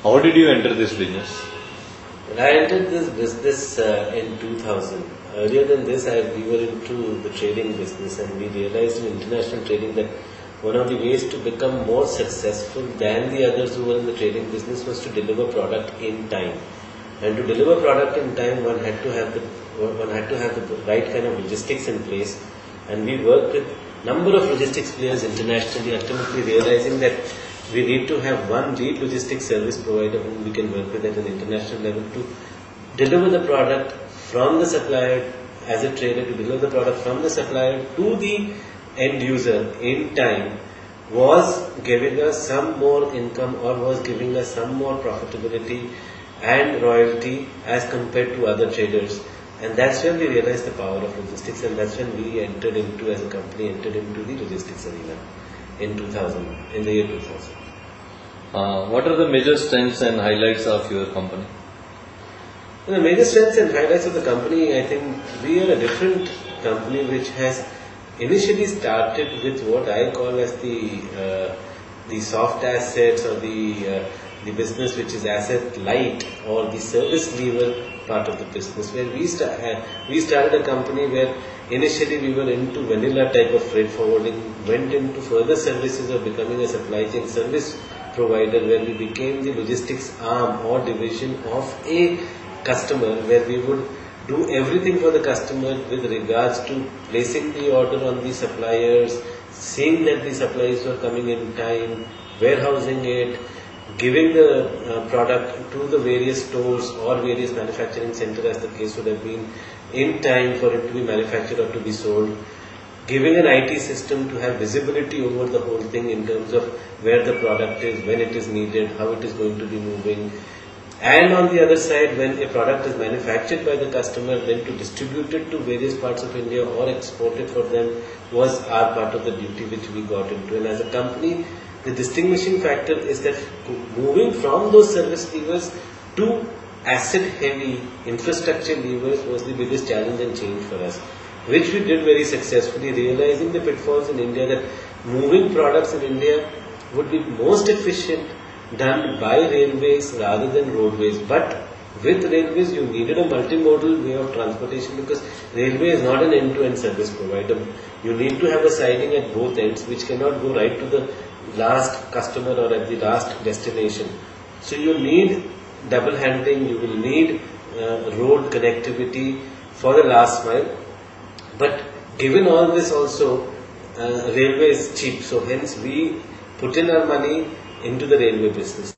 How did you enter this business? When I entered this business in 2000, earlier than this we were into the trading business, and we realized in international trading that one of the ways to become more successful than the others who were in the trading business was to deliver product in time. And to deliver product in time, one had to have the right kind of logistics in place. And we worked with number of logistics players internationally, ultimately realizing that we need to have one lead logistics service provider whom we can work with at an international level to deliver the product from the supplier as a trader, to deliver the product from the supplier to the end user in time, was giving us some more income or was giving us some more profitability and royalty as compared to other traders. And that's when we realized the power of logistics, and that's when we entered into, as a company, entered into the logistics arena in the year 2000. What are the major strengths and highlights of your company? The major strengths and highlights of the company, I think we are a different company which has initially started with what I call as the soft assets, or the business which is asset light, or the service lever part of the business, where we started a company where initially we were into vanilla type of freight forwarding, went into further services of becoming a supply chain service provider, where we became the logistics arm or division of a customer, where we would do everything for the customer with regards to placing the order on the suppliers, seeing that the supplies were coming in time, warehousing it, giving the product to the various stores or various manufacturing centers, as the case would have been, in time for it to be manufactured or to be sold, giving an IT system to have visibility over the whole thing in terms of where the product is, when it is needed, how it is going to be moving. And on the other side, when a product is manufactured by the customer, then to distribute it to various parts of India or export it for them was our part of the duty which we got into. And as a company, the distinguishing factor is that moving from those service levers to asset-heavy infrastructure levers was the biggest challenge and change for us, which we did very successfully, realizing the pitfalls in India, that moving products in India would be most efficient done by railways rather than roadways. But with railways, you needed a multimodal way of transportation, because railway is not an end-to-end service provider. You need to have a siding at both ends, which cannot go right to the last customer or at the last destination. So you need double handling, you will need road connectivity for the last mile. But given all this also, railway is cheap. So hence we put in our money into the railway business.